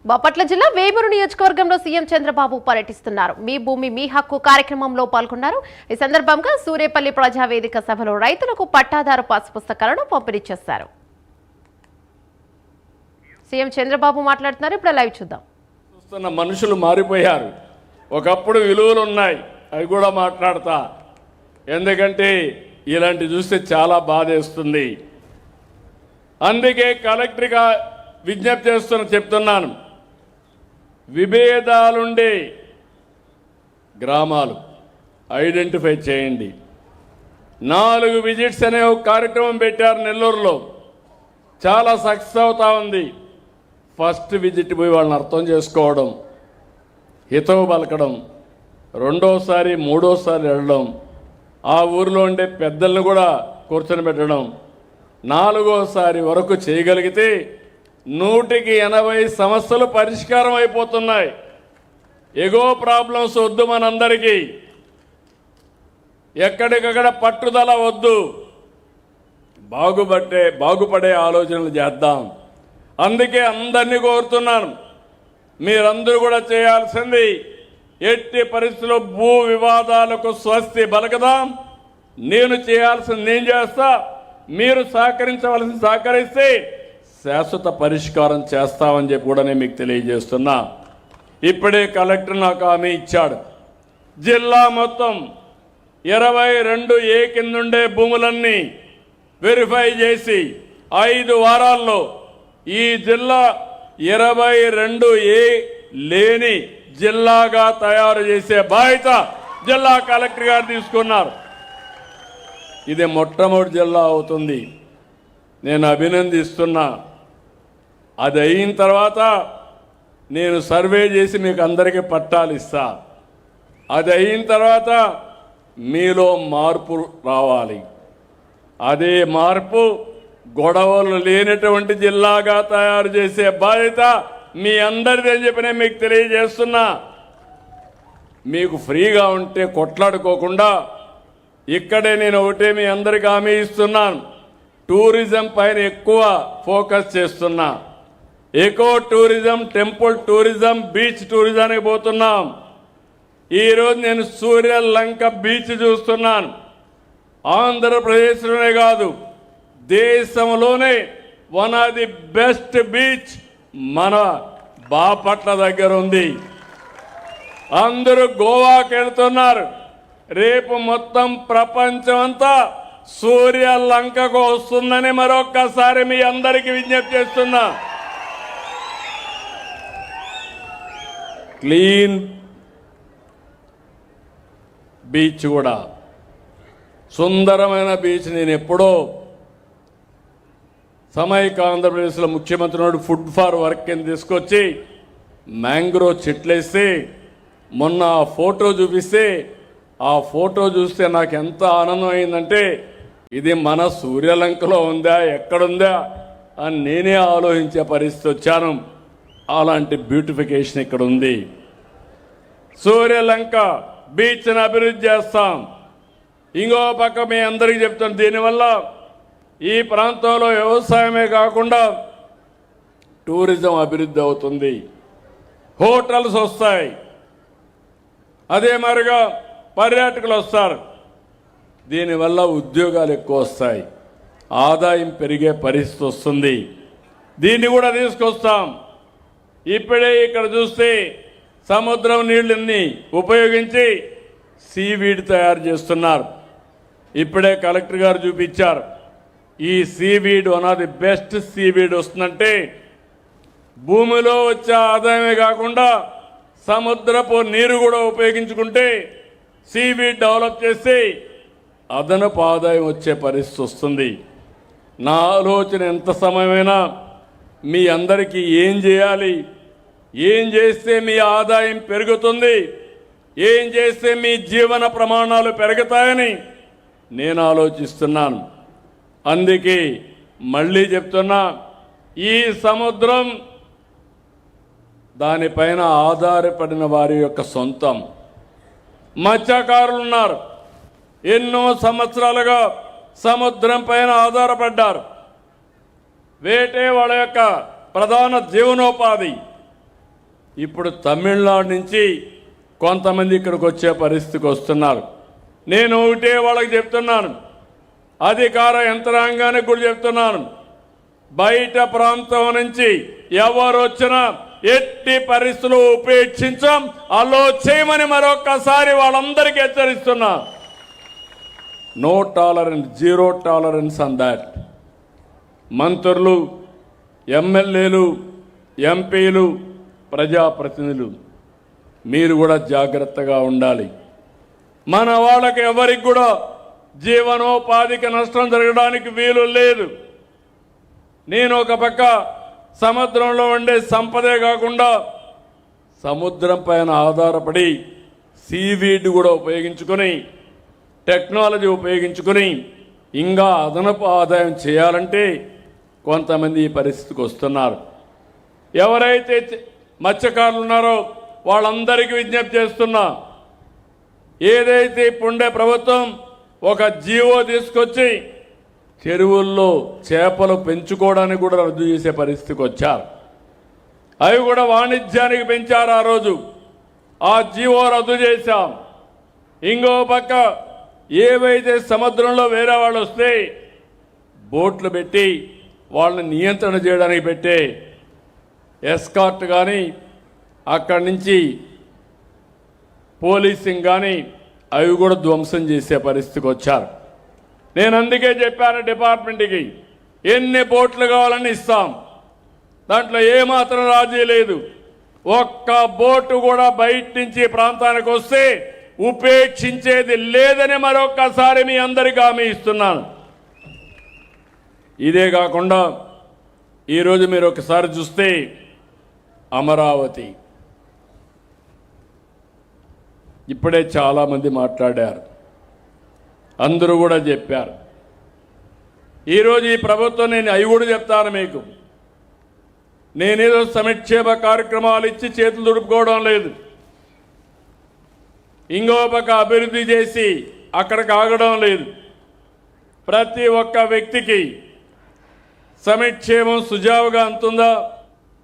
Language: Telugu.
బాపట్ల జిల్లా వేమూరు నియోజకవర్గంలో సీఎం చంద్రబాబు పర్యటిస్తున్నారు. మీ భూమి మీ హక్కు కార్యక్రమంలో పాల్గొన్నారు. ఈ సందర్భంగా సూర్యపల్లి ప్రజావేదిక సభలో రైతులకు పట్టాదారు పాస్ పుస్తకాలను పంపిణీ చేశారు. సీఎం చంద్రబాబు మాట్లాడుతున్నారు. ఇప్పుడు లైవ్ చూద్దాం. మనుషులు మారిపోయారు. ఒకప్పుడు విలువలు ఉన్నాయి, అవి కూడా మాట్లాడతా. ఎందుకంటే ఇలాంటి చూస్తే చాలా బాధేస్తుంది. అందుకే కలెక్టర్గా విజ్ఞప్తి చెప్తున్నాను, విభేదాలుండే గ్రామాలు ఐడెంటిఫై చేయండి. 4 విజిట్స్ అనే ఒక కార్యక్రమం పెట్టారు నెల్లూరులో, చాలా సక్సెస్ అవుతా ఉంది. ఫస్ట్ విజిట్ పోయి వాళ్ళని అర్థం చేసుకోవడం, హితవు పలకడం, రెండోసారి మూడోసారి వెళ్ళడం, ఆ ఊరిలో ఉండే పెద్దలను కూడా కూర్చొని పెట్టడం, 4వసారి వరకు చేయగలిగితే 180 సమస్యలు పరిష్కారం అయిపోతున్నాయి. ఎగో ప్రాబ్లమ్స్ వద్దు, మనందరికీ ఎక్కడికక్కడ పట్టుదల వద్దు, బాగుపడే ఆలోచనలు చేద్దాం. అందుకే అందరినీ కోరుతున్నాను, మీరందరూ కూడా చేయాల్సింది ఎట్టి పరిస్థితుల్లో భూ వివాదాలకు స్వస్తి పలకదాం. నేను చేయాల్సింది నేను చేస్తా, మీరు సహకరించవలసింది సహకరిస్తే శాశ్వత పరిష్కారం చేస్తామని చెప్పి కూడా నేను మీకు తెలియజేస్తున్నా. ఇప్పుడే కలెక్టర్ నాకు హామీ ఇచ్చాడు. జిల్లా మొత్తం 22A కిందుండే భూములన్నీ వెరిఫై చేసి 5 వారాల్లో ఈ జిల్లా 22A లేని జిల్లాగా తయారు చేసే బాధ్యత జిల్లా కలెక్టర్ గారు తీసుకున్నారు. ఇది మొట్టమొదటి జిల్లా అవుతుంది. నేను అభినందిస్తున్నా. అది అయిన తర్వాత నేను సర్వే చేసి మీకు అందరికీ పట్టాలు ఇస్తా. అది అయిన తర్వాత మీలో మార్పు రావాలి. అదే మార్పు గొడవలు లేనటువంటి జిల్లాగా తయారు చేసే బాధ్యత మీ అందరిది అని చెప్పి నేను మీకు తెలియజేస్తున్నా. మీకు ఫ్రీగా ఉంటే కొట్లాడుకోకుండా ఇక్కడే నేను ఒకటే మీ అందరికీ హామీ ఇస్తున్నాను, టూరిజం పైన ఎక్కువ ఫోకస్ చేస్తున్నా. Eco tourism, temple tourism, beach టూరిజానికి పోతున్నాం. ఈరోజు నేను సూర్యలంక బీచ్ చూస్తున్నాను. ఆంధ్రప్రదేశ్లోనే కాదు, దేశంలోనే one of the best beach మన బాపట్ల దగ్గర ఉంది. అందరూ గోవాకి వెళ్తున్నారు. రేపు మొత్తం ప్రపంచం అంతా సూర్యలంకకు వస్తుందని మరొక్కసారి మీ అందరికీ విజ్ఞప్తి చేస్తున్నా. క్లీన్ బీచ్ కూడా, సుందరమైన బీచ్. నేను ఎప్పుడో సమైక్య ఆంధ్రప్రదేశ్లో ముఖ్యమంత్రి నాడు ఫుడ్ ఫార్ వర్క్ కింద తీసుకొచ్చి మ్యాంగ్రోవ్ చెట్లేస్తే మొన్న ఆ ఫోటో చూపిస్తే, ఆ ఫోటో చూస్తే నాకు ఎంత ఆనందం అయిందంటే, ఇది మన సూర్యలంకలో ఉందా ఎక్కడుందా అని నేనే ఆలోచించే పరిస్థితి వచ్చాను. అలాంటి బ్యూటిఫికేషన్ ఇక్కడ ఉంది. సూర్యలంక బీచ్ని అభివృద్ధి చేస్తాం. ఇంకో పక్క మీ అందరికీ చెప్తాను, దీనివల్ల ఈ ప్రాంతంలో వ్యవసాయమే కాకుండా టూరిజం అభివృద్ధి అవుతుంది, హోటల్స్ వస్తాయి, అదే మరిగా పర్యాటకులు వస్తారు. దీనివల్ల ఉద్యోగాలు ఎక్కువ వస్తాయి, ఆదాయం పెరిగే పరిస్థితి వస్తుంది. దీన్ని కూడా తీసుకొస్తాం. ఇప్పుడే ఇక్కడ చూస్తే సముద్రం నీళ్ళని ఉపయోగించి సీవీడ్ తయారు చేస్తున్నారు. ఇప్పుడే కలెక్టర్ గారు చూపించారు. ఈ seaweed one of the best seaweed వస్తుందంటే భూమిలో వచ్చే ఆదాయమే కాకుండా సముద్రపు నీరు కూడా ఉపయోగించుకుంటే సీవీడ్ డెవలప్ చేస్తే అదనపు ఆదాయం వచ్చే పరిస్థితి వస్తుంది. నా ఆలోచన ఎంత సమయమైనా మీ అందరికీ ఏం చేయాలి, ఏం చేస్తే మీ ఆదాయం పెరుగుతుంది, ఏం చేస్తే మీ జీవన ప్రమాణాలు పెరుగుతాయని నేను ఆలోచిస్తున్నాను. అందుకే మళ్ళీ చెప్తున్నా, ఈ సముద్రం దానిపైన ఆధారపడిన వారి యొక్క సొంతం. మత్స్యకారులు ఉన్నారు, ఎన్నో సంవత్సరాలుగా సముద్రం పైన ఆధారపడ్డారు. వేటే వాళ్ళ యొక్క ప్రధాన జీవనోపాధి. ఇప్పుడు తమిళనాడు నుంచి కొంతమంది ఇక్కడికి వచ్చే పరిస్థితికి వస్తున్నారు. నేను ఒకటే వాళ్ళకి చెప్తున్నాను, అధికార యంత్రాంగానికి కూడా చెప్తున్నాను, బయట ప్రాంతం నుంచి ఎవరు వచ్చినా ఎట్టి పరిస్థితులు ఉపేక్షించాం, అలో చేయమని మరొక్కసారి వాళ్ళందరికీ హెచ్చరిస్తున్నా. No tolerance, zero tolerance on that. మంత్రులు, ఎమ్మెల్యేలు, ఎంపీలు, ప్రజాప్రతినిధులు మీరు కూడా జాగ్రత్తగా ఉండాలి. మన వాళ్ళకి ఎవరికి కూడా జీవనోపాధికి నష్టం జరగడానికి వీలు లేదు. నేను ఒక పక్క సముద్రంలో ఉండే సంపదే కాకుండా సముద్రం పైన ఆధారపడి సీవీడ్ కూడా ఉపయోగించుకొని, టెక్నాలజీ ఉపయోగించుకొని ఇంకా అదనపు ఆదాయం చేయాలంటే కొంతమంది ఈ పరిస్థితికి వస్తున్నారు. ఎవరైతే మత్స్యకారులు ఉన్నారో వాళ్ళందరికీ విజ్ఞప్తి చేస్తున్నా, ఏదైతే ఇప్పుడుండే ప్రభుత్వం ఒక జీవో తీసుకొచ్చి చెరువుల్లో చేపలు పెంచుకోవడానికి కూడా రద్దు చేసే పరిస్థితికి వచ్చారు. అవి కూడా వాణిజ్యానికి పెంచారు. ఆ రోజు ఆ జీవో రద్దు చేశాం. ఇంకో పక్క ఏవైతే సముద్రంలో వేరే వాళ్ళు వస్తే బోట్లు పెట్టి వాళ్ళని నియంత్రణ చేయడానికి పెట్టే ఎస్కార్ట్ కానీ అక్కడి నుంచి పోలీసింగ్ కానీ అవి కూడా ధ్వంసం చేసే పరిస్థితికి వచ్చారు. నేను అందుకే చెప్పాను డిపార్ట్మెంట్కి, ఎన్ని బోట్లు కావాలని ఇస్తాం, దాంట్లో ఏమాత్రం రాజీ లేదు. ఒక్క బోటు కూడా బయట నుంచి ప్రాంతానికి వస్తే ఉపేక్షించేది లేదని మరొక్కసారి మీ అందరికీ హామీ ఇస్తున్నాను. ఇదే కాకుండా ఈరోజు మీరు ఒకసారి చూస్తే అమరావతి ఇప్పుడే చాలామంది మాట్లాడారు, అందరూ కూడా చెప్పారు. ఈరోజు ఈ ప్రభుత్వం, నేను అవి కూడా చెప్తాను మీకు, నేనేదో సంక్షేమ కార్యక్రమాలు ఇచ్చి చేతులు దుడుపుకోవడం లేదు. ఇంకో పక్క అభివృద్ధి చేసి అక్కడికి ఆగడం లేదు. ప్రతి ఒక్క వ్యక్తికి సంక్షేమం సుజావుగా అందుతుందా,